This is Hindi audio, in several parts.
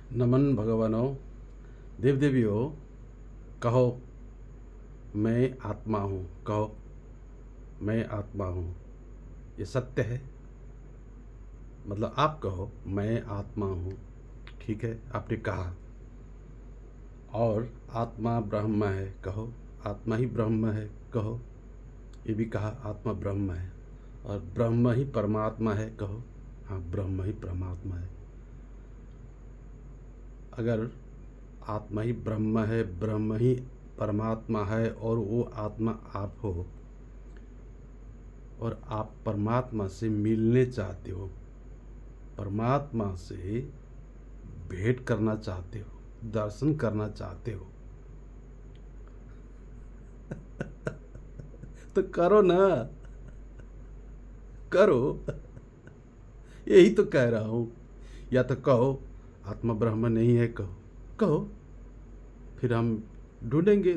नमन भगवानों, देव देवियों, कहो मैं आत्मा हूँ। कहो मैं आत्मा हूँ। ये सत्य है। मतलब आप कहो मैं आत्मा हूँ। ठीक है, आपने कहा। और आत्मा ब्रह्म है। कहो आत्मा ही ब्रह्म है। कहो ये भी कहा आत्मा ब्रह्म है। और ब्रह्म ही परमात्मा है। कहो हाँ, ब्रह्म ही परमात्मा है। अगर आत्मा ही ब्रह्म है, ब्रह्म ही परमात्मा है और वो आत्मा आप हो और आप परमात्मा से मिलने चाहते हो, परमात्मा से भेंट करना चाहते हो, दर्शन करना चाहते हो, तो करो ना, करो। यही तो कह रहा हूँ। या तो कहो आत्मा ब्रह्म नहीं है। कहो कहो, फिर हम ढूंढेंगे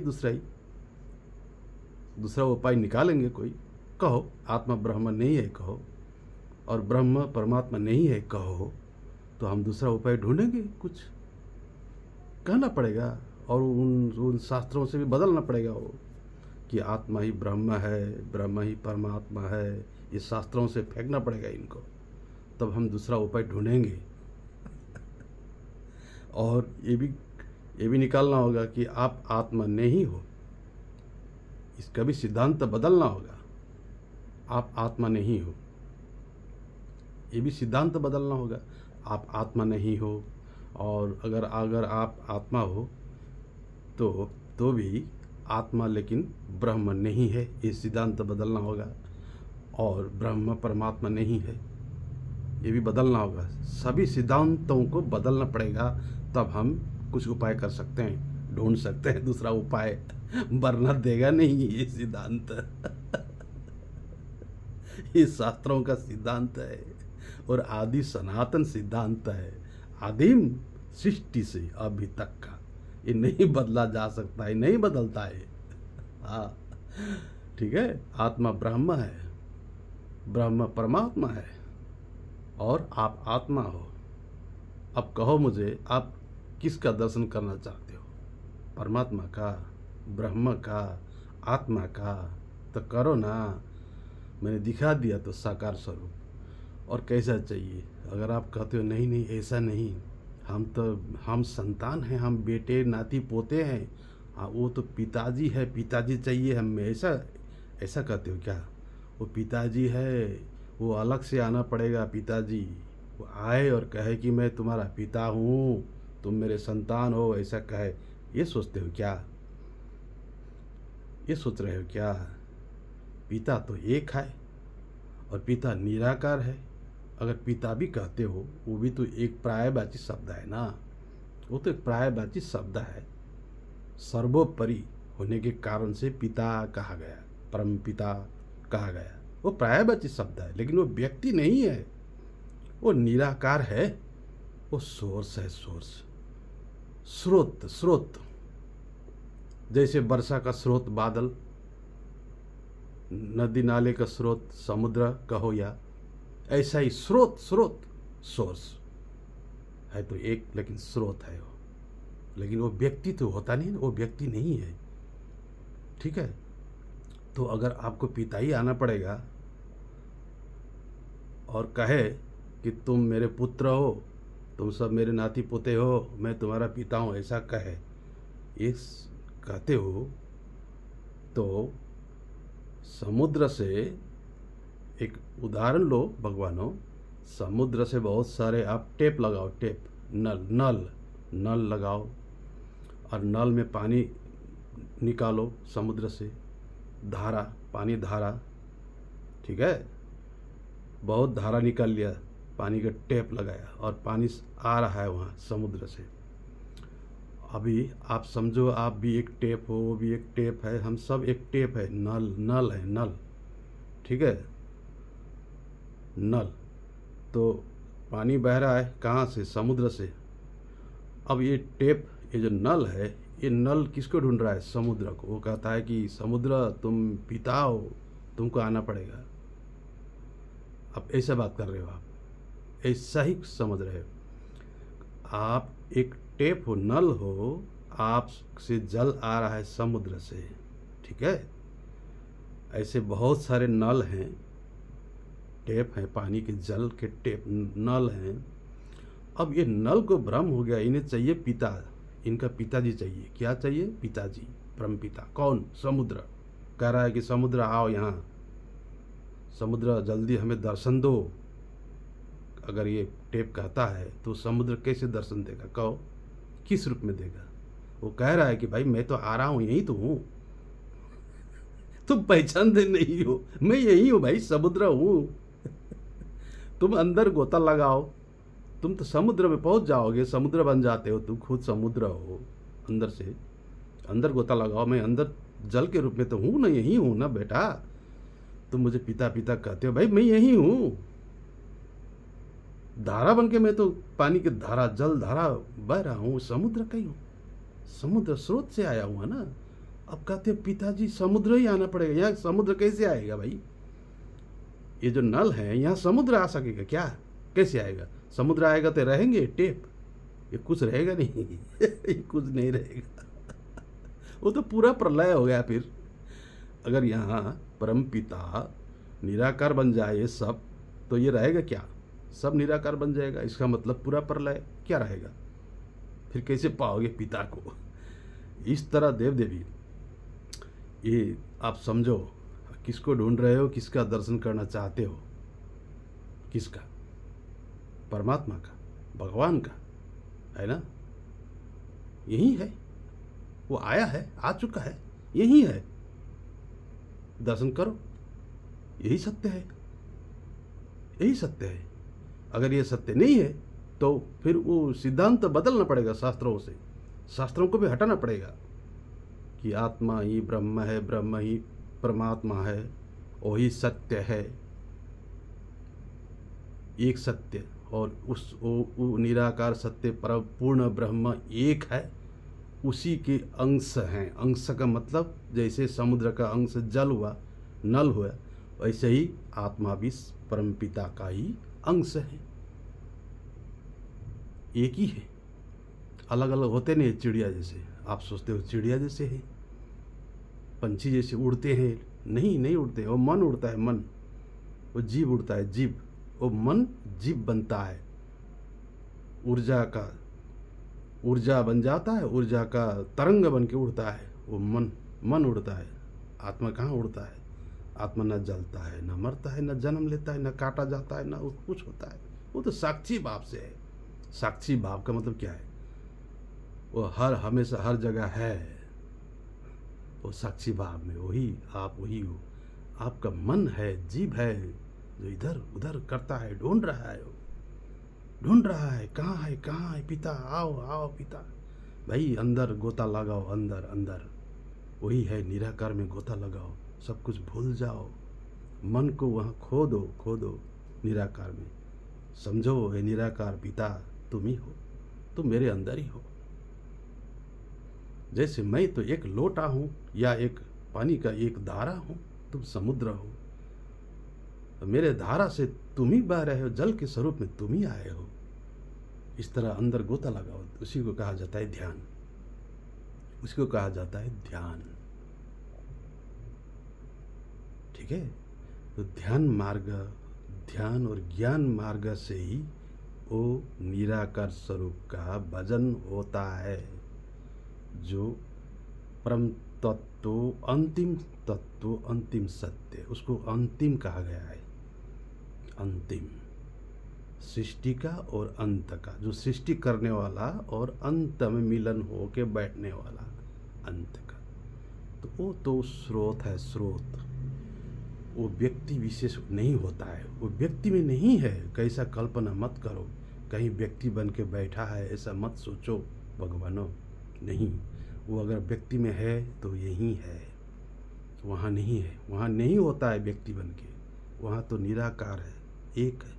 दूसरा उपाय निकालेंगे कोई। कहो आत्मा ब्रह्म नहीं है। कहो और ब्रह्म परमात्मा नहीं है। कहो तो हम दूसरा उपाय ढूंढेंगे। कुछ कहना पड़ेगा और उन शास्त्रों से भी बदलना पड़ेगा वो, कि आत्मा ही ब्रह्म है, ब्रह्म ही परमात्मा है। ये शास्त्रों से फेंकना पड़ेगा इनको, तब हम दूसरा उपाय ढूंढेंगे। और ये भी निकालना होगा कि आप आत्मा नहीं हो। इसका भी सिद्धांत बदलना होगा। आप आत्मा नहीं हो, ये भी सिद्धांत बदलना होगा। आप आत्मा नहीं हो, और अगर अगर आप आत्मा हो तो भी आत्मा लेकिन ब्रह्म नहीं है, ये सिद्धांत बदलना होगा। और ब्रह्म परमात्मा नहीं है, ये भी बदलना होगा। सभी सिद्धांतों को बदलना पड़ेगा, तब हम कुछ उपाय कर सकते हैं, ढूंढ सकते हैं दूसरा उपाय। वरना देगा नहीं ये सिद्धांत। ये शास्त्रों का सिद्धांत है और आदि सनातन सिद्धांत है, आदिम सृष्टि से अभी तक का। ये नहीं बदला जा सकता है, नहीं बदलता है। हाँ ठीक है, आत्मा ब्रह्म है, ब्रह्म परमात्मा है और आप आत्मा हो। अब कहो मुझे, आप किसका दर्शन करना चाहते हो? परमात्मा का, ब्रह्म का, आत्मा का? तो करो ना। मैंने दिखा दिया तो साकार स्वरूप। और कैसा चाहिए? अगर आप कहते हो नहीं नहीं ऐसा नहीं, हम संतान हैं, हम बेटे नाती पोते हैं, हाँ वो तो पिताजी है, पिताजी चाहिए हमें, ऐसा कहते हो क्या? वो पिताजी है, वो अलग से आना पड़ेगा पिताजी। वो आए और कहे कि मैं तुम्हारा पिता हूँ, तुम मेरे संतान हो, ऐसा कहे। ये सोचते हो क्या? ये सोच रहे हो क्या? पिता तो एक है और पिता निराकार है। अगर पिता भी कहते हो, वो भी तो एक पर्यायवाची शब्द है ना। वो तो एक पर्यायवाची शब्द है, सर्वोपरि होने के कारण से पिता कहा गया, परम पिता कहा गया। वो पर्यायवाची शब्द है, लेकिन वो व्यक्ति नहीं है, वो निराकार है। वो सोर्स है, सोर्स, स्रोत। जैसे वर्षा का स्रोत बादल, नदी नाले का स्रोत समुद्र कहो, या ऐसा ही स्रोत सोर्स है तो एक, लेकिन स्रोत है वो। लेकिन वो व्यक्ति तो होता नहीं, वो व्यक्ति नहीं है। ठीक है, तो अगर आपको पिता ही आना पड़ेगा और कहे कि तुम मेरे पुत्र हो, तुम सब मेरे नाती पोते हो, मैं तुम्हारा पिता हूँ, ऐसा कहे, इस कहते हो, तो समुद्र से एक उदाहरण लो भगवानों। समुद्र से बहुत सारे आप टेप लगाओ, टेप, नल लगाओ और नल में पानी निकालो समुद्र से, धारा, पानी धारा। ठीक है, बहुत धारा निकाल लिया, पानी का टेप लगाया और पानी आ रहा है वहाँ समुद्र से। अभी आप समझो आप भी एक टेप हो, वो भी एक टेप है, हम सब एक टेप है, नल है, नल। ठीक है, नल। तो पानी बह रहा है कहाँ से? समुद्र से। अब ये टेप, ये जो नल है, ये नल किसको ढूंढ रहा है? समुद्र को। वो कहता है कि समुद्र तुम पिता हो, तुमको आना पड़ेगा। अब ऐसा बात कर रहे हो आप, ऐसा ही समझ रहे हो आप एक टेप हो, नल हो, आपसे जल आ रहा है समुद्र से, ठीक है। ऐसे बहुत सारे नल हैं, टेप हैं, पानी के जल के टेप नल हैं। अब ये नल को भ्रम हो गया, इन्हें चाहिए पिता, इनका पिताजी चाहिए। क्या चाहिए? पिताजी, परम पिता। कौन? समुद्र। कह रहा है कि समुद्र आओ यहाँ, समुद्र जल्दी हमें दर्शन दो। अगर ये टेप कहता है तो समुद्र कैसे दर्शन देगा? कहो, किस रूप में देगा? वो कह रहा है कि भाई मैं तो आ रहा हूँ, यही तो हूँ, तुम पहचानते नहीं हो, मैं यही हूँ भाई, समुद्र हूँ। तुम अंदर गोता लगाओ, तुम तो समुद्र में पहुंच जाओगे, समुद्र बन जाते हो, तुम खुद समुद्र हो। अंदर से अंदर गोता लगाओ, मैं अंदर जल के रूप में तो हूँ ना, यही हूँ ना बेटा। तुम मुझे पिता पिता कहते हो, भाई मैं यही हूँ, धारा बन के मैं तो पानी की धारा, जल धारा बह रहा हूँ, समुद्र का ही हूँ, समुद्र स्रोत से आया हुआ ना। अब कहते हो पिताजी समुद्र ही आना पड़ेगा, यहाँ समुद्र कैसे आएगा भाई? ये जो नल है यहाँ समुद्र आ सकेगा क्या? कैसे आएगा? समुद्र आएगा तो रहेंगे टेप, ये कुछ रहेगा नहीं। ये कुछ नहीं रहेगा, वो तो पूरा प्रलय हो गया। फिर अगर यहाँ परम पिता निराकार बन जाए ये सब, तो ये रहेगा क्या? सब निराकार बन जाएगा, इसका मतलब पूरा प्रलय क्या रहेगा? फिर कैसे पाओगे पिता को? इस तरह देव देवी, ये आप समझो, किसको ढूंढ रहे हो, किसका दर्शन करना चाहते हो? किसका? परमात्मा का, भगवान का, है ना? यही है, वो आया है, आ चुका है, यही है, दर्शन करो। यही सत्य है, यही सत्य है। अगर ये सत्य नहीं है तो फिर वो सिद्धांत बदलना पड़ेगा शास्त्रों से, शास्त्रों को भी हटाना पड़ेगा कि आत्मा ही ब्रह्म है, ब्रह्म ही परमात्मा है, वही सत्य है, एक सत्य। और वो निराकार सत्य पर पूर्ण ब्रह्म एक है, उसी के अंश हैं। अंश का मतलब जैसे समुद्र का अंश जल हुआ, नल हुआ, वैसे ही आत्मा भी परमपिता का ही अंश है, एक ही है। अलग अलग होते नहीं, चिड़िया जैसे आप सोचते हो चिड़िया जैसे है, पंछी जैसे उड़ते हैं, नहीं उड़ते। वो मन उड़ता है, मन, वो जीव उड़ता है, जीव, वो मन जीव बनता है, ऊर्जा बन जाता है, ऊर्जा का तरंग बन के उड़ता है, वो मन उड़ता है। आत्मा कहाँ उड़ता है? आत्मा न जलता है, न मरता है, न जन्म लेता है, न काटा जाता है, न कुछ होता है। वो तो साक्षी भाव से है। साक्षी भाव का मतलब क्या है? वो हमेशा हर जगह है, वो साक्षी भाव में वही आप वही हो। आपका मन है, जीव है, जो इधर उधर करता है, ढूंढ रहा है, ढूंढ रहा है, कहाँ है पिता, आओ पिता। भाई अंदर गोता लगाओ, अंदर वही है, निराकार में गोता लगाओ, सब कुछ भूल जाओ, मन को वहाँ खो दो निराकार में। समझो ये निराकार पिता तुम ही हो, तुम मेरे अंदर ही हो। जैसे मैं तो एक लोटा हूँ या एक पानी का एक धारा हूँ, तुम समुद्र हो, तो मेरे धारा से तुम ही बह रहे हो, जल के स्वरूप में तुम ही आए हो। इस तरह अंदर गोता लगाओ, उसी को कहा जाता है ध्यान, उसको कहा जाता है ध्यान। ठीक है, तो ध्यान और ज्ञान मार्ग से ही वो निराकार स्वरूप का भजन होता है, जो परम तत्व, अंतिम सत्य, उसको अंतिम कहा गया है। अंतिम सृष्टि का और अंत का, जो सृष्टि करने वाला और अंत में मिलन हो के बैठने वाला, अंत का। तो वो तो स्रोत है, स्रोत। वो व्यक्ति विशेष नहीं होता है, वो व्यक्ति में नहीं है। कैसा कल्पना मत करो, कहीं व्यक्ति बन के बैठा है, ऐसा मत सोचो भगवानों, नहीं। वो अगर व्यक्ति में है तो यही है, वहाँ नहीं है, वहाँ नहीं होता है व्यक्ति बन के। वहाँ तो निराकार है, एक है,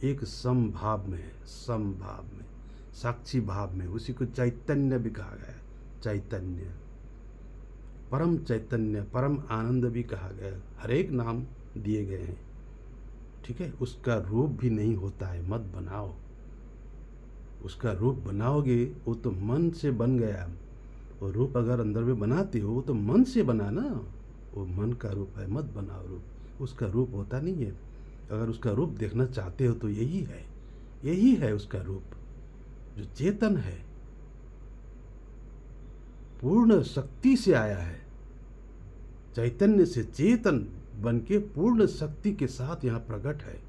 एक समभाव में है, समभाव में, साक्षी भाव में। उसी को चैतन्य भी कहा गया है, चैतन्य, परम चैतन्य, परम आनंद भी कहा गया है। हर एक नाम दिए गए हैं, ठीक है। उसका रूप भी नहीं होता है, मत बनाओ। उसका रूप बनाओगे वो तो मन से बन गया। और रूप अगर अंदर में बनाते हो तो मन से बना ना, वो मन का रूप है, मत बनाओ रूप, उसका रूप होता नहीं है। अगर उसका रूप देखना चाहते हो तो यही है उसका रूप, जो चेतन है, पूर्ण शक्ति से आया है, चैतन्य से चेतन बन के पूर्ण शक्ति के साथ यहाँ प्रकट है।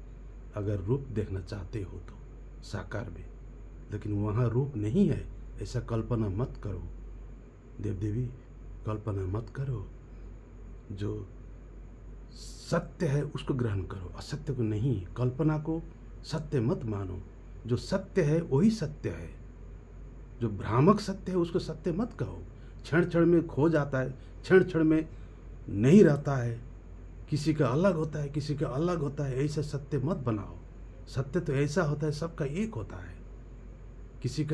अगर रूप देखना चाहते हो तो साकार में, लेकिन वहाँ रूप नहीं है ऐसा कल्पना मत करो देवी, कल्पना मत करो। जो सत्य है उसको ग्रहण करो, असत्य को नहीं। कल्पना को सत्य मत मानो, जो सत्य है वही सत्य है। जो भ्रामक सत्य है उसको सत्य मत कहो। क्षण क्षण में खो जाता है, क्षण क्षण में नहीं रहता है, किसी का अलग होता है, किसी का अलग होता है, ऐसा सत्य मत बनाओ। सत्य तो ऐसा होता है, सबका एक होता है। किसी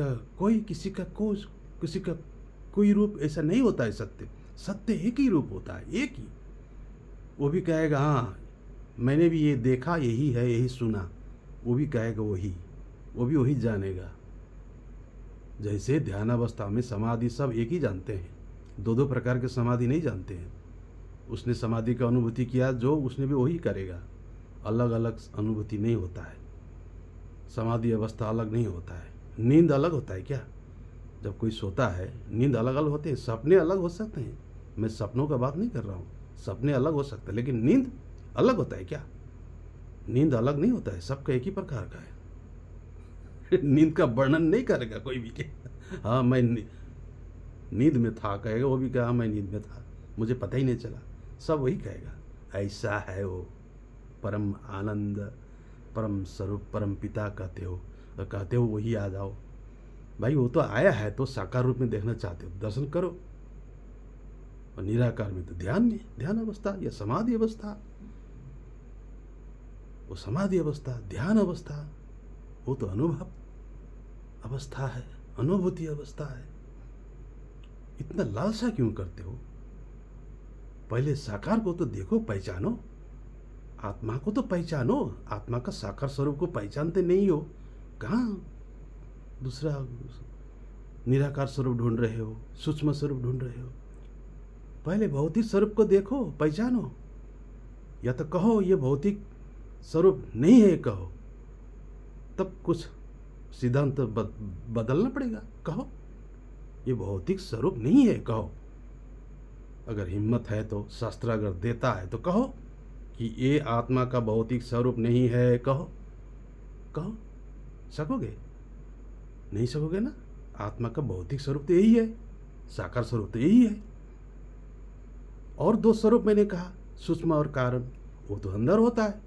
का कोई रूप ऐसा नहीं होता है। सत्य एक ही रूप होता है, एक ही। वो भी कहेगा हाँ मैंने भी ये देखा, यही है, यही सुना, वो भी कहेगा वो भी वही जानेगा। जैसे ध्यानावस्था में समाधि सब एक ही जानते हैं, दो प्रकार के समाधि नहीं जानते हैं। उसने समाधि का अनुभूति किया जो उसने भी वही करेगा, अलग अलग अनुभूति नहीं होता है। समाधि अवस्था अलग नहीं होता है। नींद अलग होता है क्या? जब कोई सोता है नींद अलग अलग होते हैं, सपने अलग हो सकते हैं। मैं सपनों का बात नहीं कर रहा हूँ, सपने अलग हो सकते हैं, लेकिन नींद अलग होता है क्या? नींद अलग नहीं होता है, सबका एक ही प्रकार का है। नींद का वर्णन नहीं करेगा कोई भी के हाँ मैं नींद में था कहेगा, वो भी कहा मैं नींद में था, मुझे पता ही नहीं चला, सब वही कहेगा। ऐसा है वो परम आनंद, परम स्वरूप, परम पिता कहते हो, और कहते हो वही आ जाओ। भाई वो तो आया है, तो साकार रूप में देखना चाहते हो दर्शन करो, और निराकार में तो ध्यान में, ध्यान अवस्था या समाधि अवस्था, वो समाधि अवस्था, ध्यान अवस्था, वो तो अनुभव अवस्था है, अनुभूति अवस्था है। इतना लालसा क्यों करते हो? पहले साकार को तो देखो, पहचानो, आत्मा को तो पहचानो। आत्मा का साकार स्वरूप को पहचानते नहीं हो, कहाँ दूसरा निराकार स्वरूप ढूंढ रहे हो, सूक्ष्म स्वरूप ढूंढ रहे हो? पहले भौतिक स्वरूप को देखो, पहचानो, या तो कहो ये भौतिक स्वरूप नहीं है, कहो, तब कुछ सिद्धांत बदलना पड़ेगा। कहो ये भौतिक स्वरूप नहीं है, कहो। अगर हिम्मत है तो, शास्त्र अगर देता है तो कहो कि ये आत्मा का भौतिक स्वरूप नहीं है, कहो। सकोगे? नहीं सकोगे ना। आत्मा का भौतिक स्वरूप तो यही है, साकार स्वरूप तो यही है। और दो स्वरूप मैंने कहा, सूक्ष्म और कारण, वो तो अंदर होता है,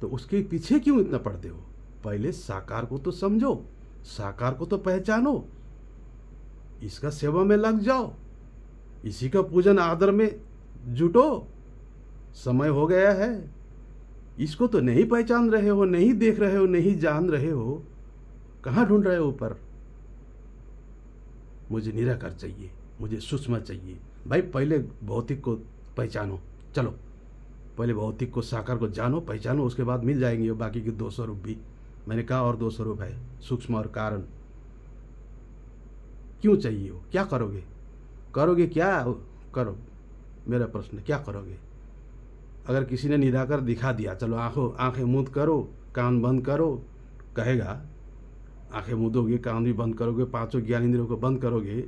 तो उसके पीछे क्यों इतना पड़ते हो? पहले साकार को तो समझो, साकार को तो पहचानो, इसका सेवा में लग जाओ, इसी का पूजन आदर में जुटो। समय हो गया है, इसको तो नहीं पहचान रहे हो, नहीं देख रहे हो, नहीं जान रहे हो, कहाँ ढूंढ रहे हो ऊपर? मुझे निराकार चाहिए, मुझे सूक्ष्म चाहिए। भाई पहले भौतिक को पहचानो, चलो पहले भौतिक को, साकार को जानो, पहचानो, उसके बाद मिल जाएंगे बाकी के दो स्वरूप भी। मैंने कहा और दो स्वरूप है, सूक्ष्म और कारण। क्यों चाहिए हो? क्या करोगे? क्या करो? मेरा प्रश्न, क्या करोगे? अगर किसी ने निराकार दिखा दिया, चलो आंखें मूंद करो, कान बंद करो, कहेगा, आंखें मूंदोगे, कान भी बंद करोगे, पांचों ज्ञान इंद्रियों को बंद करोगे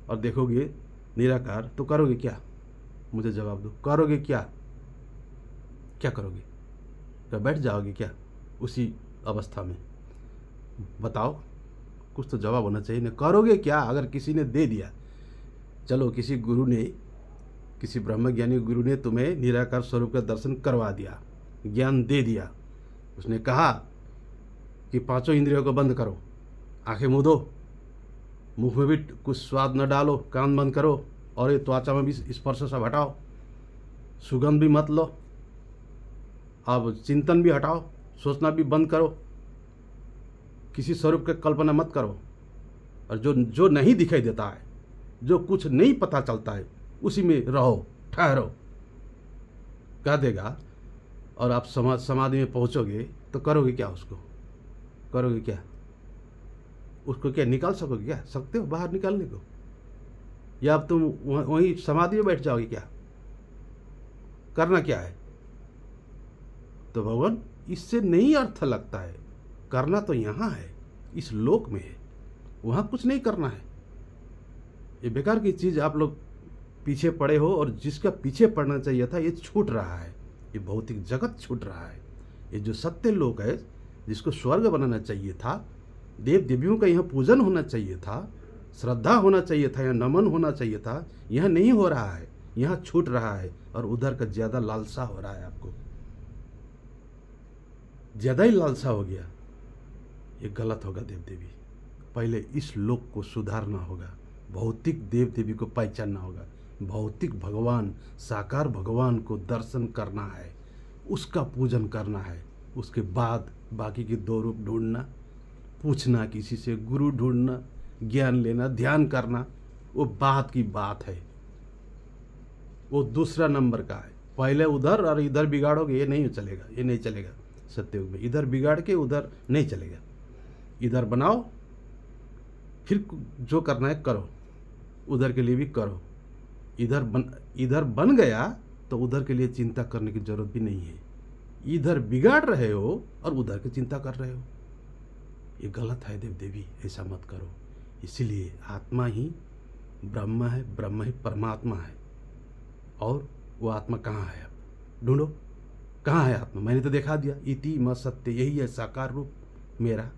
और देखोगे निराकार, तो करोगे क्या? मुझे जवाब दो, करोगे क्या? क्या करोगे? क्या बैठ जाओगे क्या उसी अवस्था में? बताओ, कुछ तो जवाब होना चाहिए ना। करोगे क्या? अगर किसी ने दे दिया, चलो किसी गुरु ने, किसी ब्रह्मज्ञानी गुरु ने तुम्हें निराकार स्वरूप का दर्शन करवा दिया, ज्ञान दे दिया, उसने कहा कि पांचों इंद्रियों को बंद करो, आंखें मूंदो, मुंह में भी कुछ स्वाद न डालो, कान बंद करो, और ये त्वचा में भी स्पर्श सब हटाओ, सुगंध भी मत लो, अब चिंतन भी हटाओ, सोचना भी बंद करो, किसी स्वरूप की कल्पना मत करो, और जो नहीं दिखाई देता है, जो कुछ नहीं पता चलता है, उसी में रहो, ठहरो, कह देगा। और आप समाधि में पहुंचोगे तो करोगे क्या? उसको करोगे क्या? उसको क्या निकाल सकोगे? क्या सकते हो बाहर निकालने को? या अब तुम वहीं समाधि में बैठ जाओगे? क्या करना क्या है? तो भगवान इससे नहीं अर्थ लगता है। करना तो यहाँ है, इस लोक में है, वहाँ कुछ नहीं करना है। ये बेकार की चीज़ आप लोग पीछे पड़े हो, और जिसका पीछे पड़ना चाहिए था ये छूट रहा है। ये भौतिक जगत छूट रहा है। ये जो सत्य लोक है, जिसको स्वर्ग बनाना चाहिए था, देव देवियों का यहाँ पूजन होना चाहिए था, श्रद्धा होना चाहिए था, यहाँ नमन होना चाहिए था, यहाँ नहीं हो रहा है, यहाँ छूट रहा है। और उधर का ज़्यादा लालसा हो रहा है, आपको ज़्यादा ही लालसा हो गया। ये गलत होगा देव देवी। पहले इस लोक को सुधारना होगा, भौतिक देव देवी को पहचानना होगा, भौतिक भगवान साकार भगवान को दर्शन करना है, उसका पूजन करना है। उसके बाद बाकी के दो रूप ढूंढना, पूछना किसी से, गुरु ढूंढना, ज्ञान लेना, ध्यान करना, वो बात की बात है, वो दूसरा नंबर का है। पहले उधर और इधर बिगाड़ोगे, ये नहीं चलेगा, ये नहीं चलेगा सत्ययुग में। इधर बिगाड़ के उधर नहीं चलेगा। इधर बनाओ, फिर जो करना है करो, उधर के लिए भी करो। इधर बन गया तो उधर के लिए चिंता करने की जरूरत भी नहीं है। इधर बिगाड़ रहे हो और उधर की चिंता कर रहे हो, ये गलत है देव देवी, ऐसा मत करो। इसीलिए आत्मा ही ब्रह्म है, ब्रह्म ही परमात्मा है। और वो आत्मा कहाँ है? अब ढूंढो, कहाँ है आत्मा? मैंने तो दिखा दिया, इति म सत्य, यही है साकार रूप मेरा।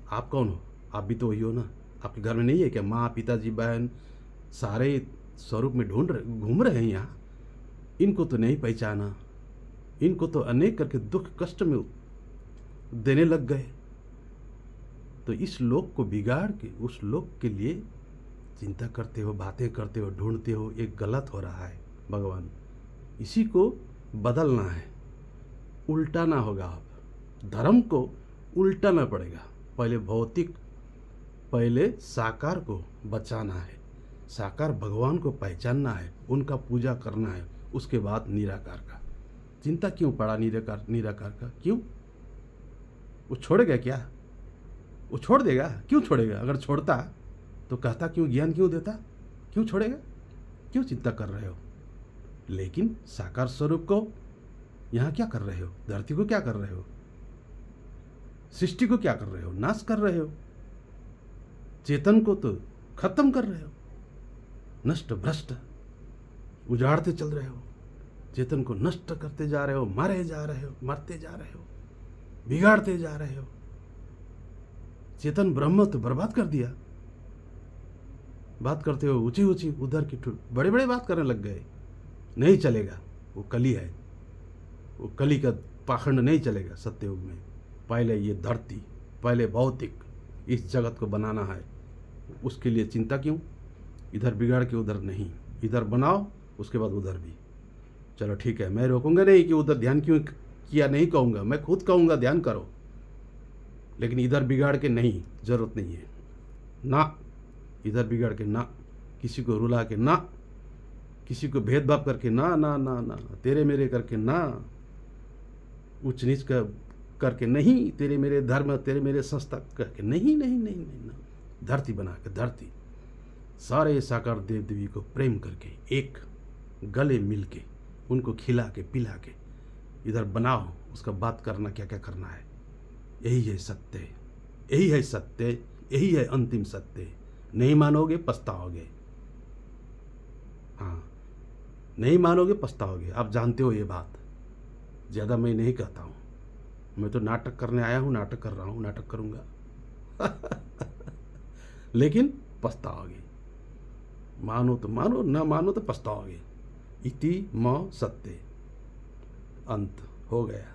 आप कौन हो? आप भी तो वही हो ना। आपके घर में नहीं है क्या माँ, पिताजी, बहन, सारे स्वरूप में घूम रहे हैं यहाँ। इनको तो नहीं पहचाना, इनको तो अनेक करके दुख कष्ट में देने लग गए। तो इस लोक को बिगाड़ के उस लोक के लिए चिंता करते हो, बातें करते हो, ढूंढते हो, एक गलत हो रहा है भगवान। इसी को बदलना है, उल्टाना होगा। अब धर्म को उल्टाना पड़ेगा। पहले भौतिक, पहले साकार को बचाना है, साकार भगवान को पहचानना है, उनका पूजा करना है, उसके बाद निराकार का। चिंता क्यों पड़ा निराकार का? क्यों? वो छोड़ेगा क्या? वो छोड़ देगा? क्यों छोड़ेगा? अगर छोड़ता तो कहता क्यों, ज्ञान क्यों देता? क्यों छोड़ेगा? क्यों चिंता कर रहे हो? लेकिन साकार स्वरूप को यहाँ क्या कर रहे हो? धरती को क्या कर रहे हो? सृष्टि को क्या कर रहे हो? नाश कर रहे हो। चेतन को तो खत्म कर रहे हो, नष्ट भ्रष्ट उजाड़ते चल रहे हो। चेतन को नष्ट करते जा रहे हो, मारे जा रहे हो, मरते जा रहे हो, बिगाड़ते जा रहे हो। चेतन ब्रह्म तो बर्बाद कर दिया। बात करते हो ऊंची ऊंची, उधर की बड़े बड़े बात करने लग गए। नहीं चलेगा, वो कली है, वो कली का पाखंड नहीं चलेगा सत्ययुग में। पहले ये धरती, पहले भौतिक इस जगत को बनाना है, उसके लिए चिंता क्यों? इधर बिगाड़ के उधर नहीं, इधर बनाओ, उसके बाद उधर भी। चलो ठीक है, मैं रोकूंगा नहीं कि उधर ध्यान क्यों किया, नहीं कहूँगा, मैं खुद कहूँगा ध्यान करो, लेकिन इधर बिगाड़ के नहीं, जरूरत नहीं है ना। इधर बिगाड़ के ना, किसी को रुला के ना, किसी को भेदभाव करके ना ना ना ना, तेरे मेरे करके ना, उच्च नीच का करके नहीं, तेरे मेरे धर्म, तेरे मेरे संस्था करके नहीं नहीं नहीं नहीं ना। धरती बना के, धरती सारे साकार देव देवी को प्रेम करके, एक गले मिल के, उनको खिला के पिला के इधर बनाओ। उसका बात करना क्या क्या करना है। यही है सत्य, यही है सत्य, यही है अंतिम सत्य। नहीं मानोगे पछताओगे। हाँ, नहीं मानोगे पछताओगे। आप जानते हो ये बात, ज़्यादा मैं नहीं कहता हूँ। मैं तो नाटक करने आया हूँ, नाटक कर रहा हूँ, नाटक करूँगा लेकिन पछताओगे। मानो तो मानो, ना मानो तो पछताओगे। इति म सत्य। अंत हो गया।